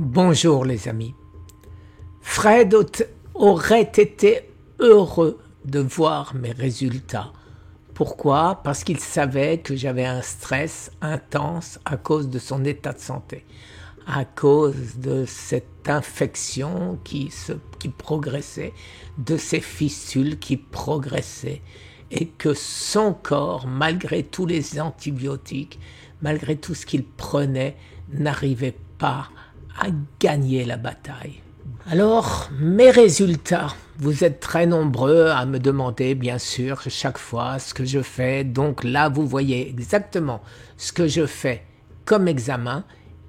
Bonjour les amis. Fred aurait été heureux de voir mes résultats. Pourquoi? Parce qu'il savait que j'avais un stress intense à cause de son état de santé, à cause de cette infection qui progressait, de ces fistules qui progressaient, et que son corps, malgré tous les antibiotiques, malgré tout ce qu'il prenait, n'arrivait pas à gagner la bataille. Alors, mes résultats, vous êtes très nombreux à me demander, bien sûr, chaque fois ce que je fais. Donc là, vous voyez exactement ce que je fais comme examen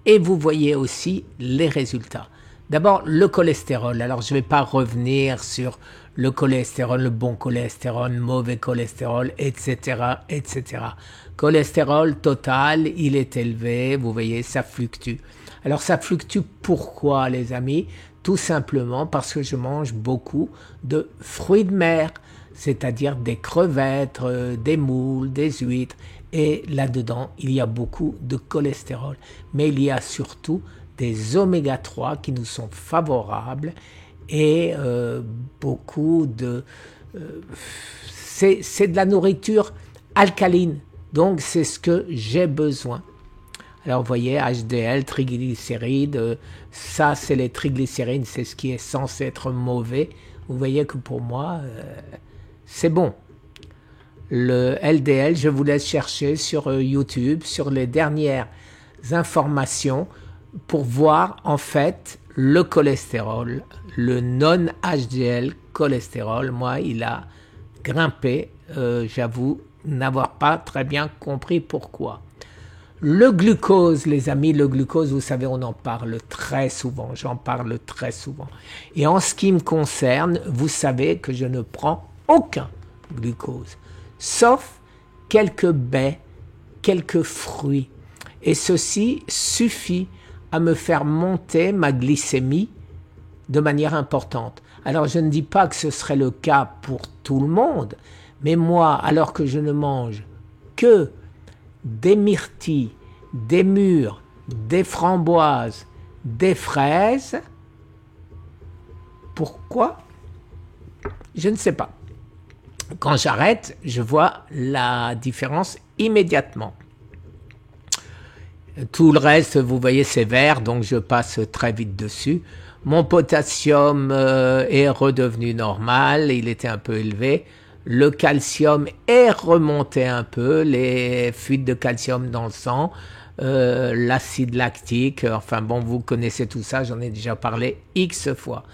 et vous voyez aussi les résultats. D'abord, le cholestérol. Alors, je ne vais pas revenir sur le cholestérol, le bon cholestérol, le mauvais cholestérol, etc., etc. Cholestérol total, il est élevé, vous voyez, ça fluctue. Alors, ça fluctue pourquoi, les amis? Tout simplement parce que je mange beaucoup de fruits de mer, c'est-à-dire des crevettes, des moules, des huîtres. Et là-dedans, il y a beaucoup de cholestérol. Mais il y a surtout des oméga 3 qui nous sont favorables et beaucoup de... c'est de la nourriture alcaline, donc c'est ce que j'ai besoin. Alors vous voyez, HDL, triglycérides, ça c'est les triglycérides, c'est ce qui est censé être mauvais. Vous voyez que pour moi, c'est bon. Le LDL, je vous laisse chercher sur YouTube, sur les dernières informations pour voir en fait le cholestérol, le non-HDL cholestérol. Moi, il a grimpé, j'avoue n'avoir pas très bien compris pourquoi. Le glucose, les amis, le glucose, vous savez, on en parle très souvent, j'en parle très souvent. Et en ce qui me concerne, vous savez que je ne prends aucun glucose, sauf quelques baies, quelques fruits. Et ceci suffit à me faire monter ma glycémie de manière importante. Alors je ne dis pas que ce serait le cas pour tout le monde, mais moi, alors que je ne mange que des myrtilles, des mûres, des framboises, des fraises. Pourquoi? Je ne sais pas. Quand j'arrête, je vois la différence immédiatement. Tout le reste, vous voyez, c'est vert, donc je passe très vite dessus. Mon potassium est redevenu normal, il était un peu élevé. Le calcium est remonté un peu, les fuites de calcium dans le sang, l'acide lactique, enfin bon, vous connaissez tout ça, j'en ai déjà parlé X fois.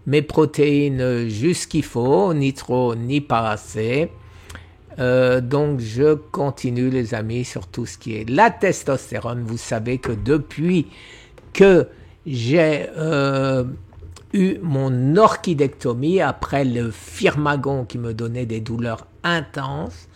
Mes protéines, juste ce qu'il faut, ni trop, ni pas assez. Donc je continue les amis sur tout ce qui est la testostérone. Vous savez que depuis que j'ai eu mon orchidectomie après le Firmagon qui me donnait des douleurs intenses.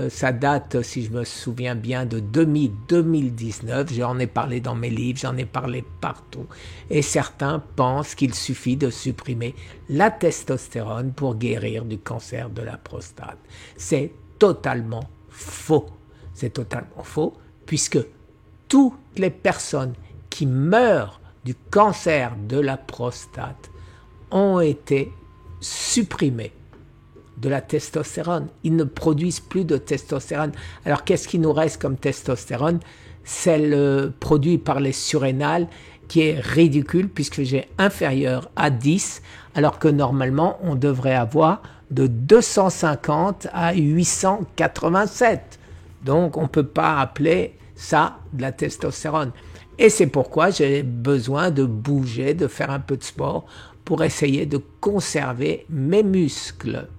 Ça date, si je me souviens bien, de 2019. J'en ai parlé dans mes livres, j'en ai parlé partout. Et certains pensent qu'il suffit de supprimer la testostérone pour guérir du cancer de la prostate. C'est totalement faux. C'est totalement faux puisque toutes les personnes qui meurent du cancer de la prostate ont été supprimés de la testostérone. Ils ne produisent plus de testostérone. Alors qu'est-ce qui nous reste comme testostérone? C'est le produit par les surrénales qui est ridicule puisque j'ai inférieur à 10 alors que normalement on devrait avoir de 250 à 887. Donc on ne peut pas appeler ça de la testostérone. Et c'est pourquoi j'ai besoin de bouger, de faire un peu de sport pour essayer de conserver mes muscles.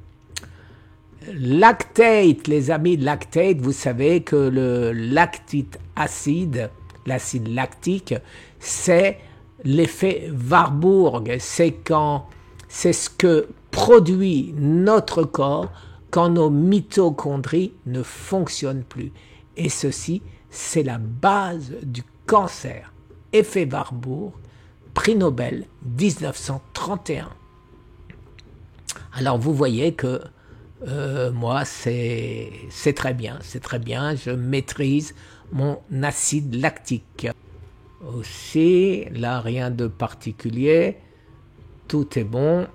Lactate, les amis, lactate, vous savez que le lactique acide, l'acide lactique, c'est l'effet Warburg. C'est ce que produit notre corps quand nos mitochondries ne fonctionnent plus. Et ceci, c'est la base du cancer. Effet Warburg, prix Nobel 1931. Alors vous voyez que moi c'est très bien, je maîtrise mon acide lactique. aussi. Là, rien de particulier. Tout est bon.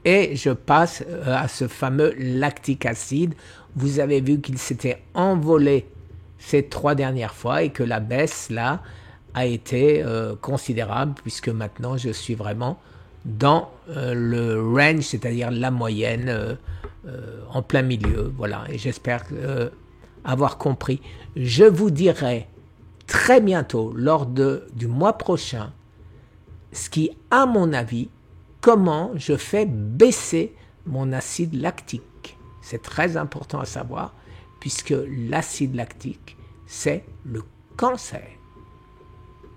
Et je passe à ce fameux lactique acide. Vous avez vu qu'il s'était envolé ces 3 dernières fois et que la baisse là a été considérable puisque maintenant je suis vraiment dans le range, c'est-à-dire la moyenne en plein milieu. Voilà, et j'espère avoir compris. Je vous dirai très bientôt, lors du mois prochain, ce qui, à mon avis, comment je fais baisser mon acide lactique. C'est très important à savoir, puisque l'acide lactique, c'est le cancer.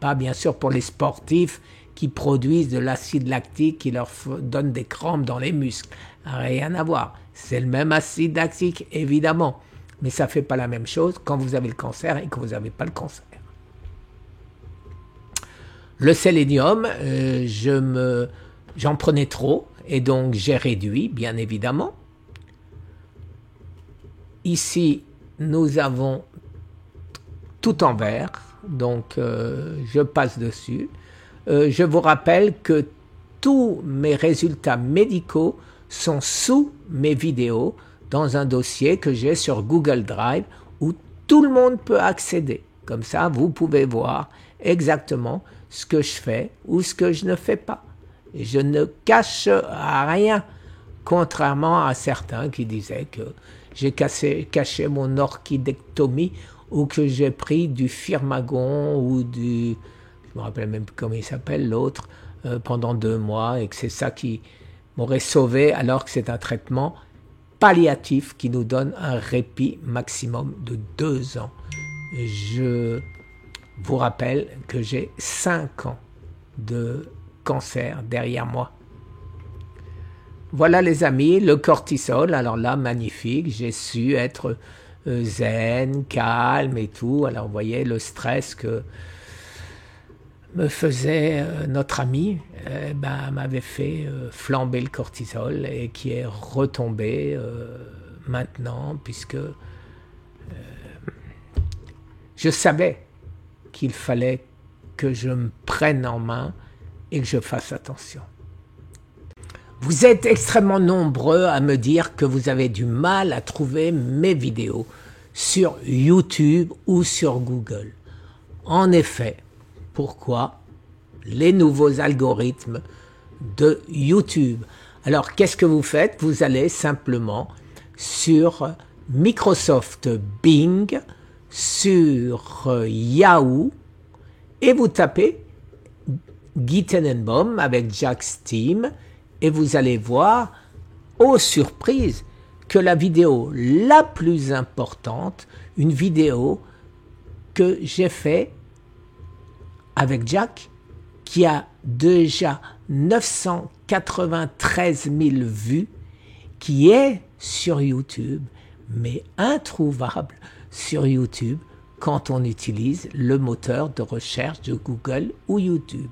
Pas bien sûr pour les sportifs qui produisent de l'acide lactique qui leur donne des crampes dans les muscles. Rien à voir. C'est le même acide lactique, évidemment. Mais ça ne fait pas la même chose quand vous avez le cancer et que vous n'avez pas le cancer. Le sélénium, j'en prenais trop et donc j'ai réduit, bien évidemment. Ici, nous avons tout en vert, donc je passe dessus. Je vous rappelle que tous mes résultats médicaux sont sous mes vidéos dans un dossier que j'ai sur Google Drive où tout le monde peut accéder. Comme ça, vous pouvez voir exactement ce que je fais ou ce que je ne fais pas. Et je ne cache rien, contrairement à certains qui disaient que j'ai caché mon orchidectomie ou que j'ai pris du firmagon ou du... je me rappelle même plus comment il s'appelle l'autre, pendant 2 mois et que c'est ça qui m'aurait sauvé alors que c'est un traitement palliatif qui nous donne un répit maximum de 2 ans. Je vous rappelle que j'ai 5 ans de cancer derrière moi. Voilà les amis, le cortisol, alors là magnifique, j'ai su être zen, calme et tout. Alors vous voyez le stress que me faisait notre ami, m'avait fait flamber le cortisol et qui est retombé maintenant puisque je savais qu'il fallait que je me prenne en main et que je fasse attention. Vous êtes extrêmement nombreux à me dire que vous avez du mal à trouver mes vidéos sur YouTube ou sur Google. En effet, pourquoi? Les nouveaux algorithmes de YouTube. Alors, qu'est-ce que vous faites? Vous allez simplement sur Microsoft Bing, sur Yahoo, et vous tapez Guy Tenenbaum avec Jack Steam, et vous allez voir, oh surprise, que la vidéo la plus importante, une vidéo que j'ai faite avec Jack, qui a déjà 993 000 vues, qui est sur YouTube, mais introuvable sur YouTube quand on utilise le moteur de recherche de Google ou YouTube.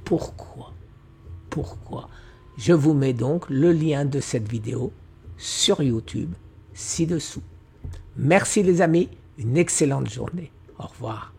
Pourquoi? Je vous mets donc le lien de cette vidéo sur YouTube ci-dessous. Merci les amis, une excellente journée. Au revoir.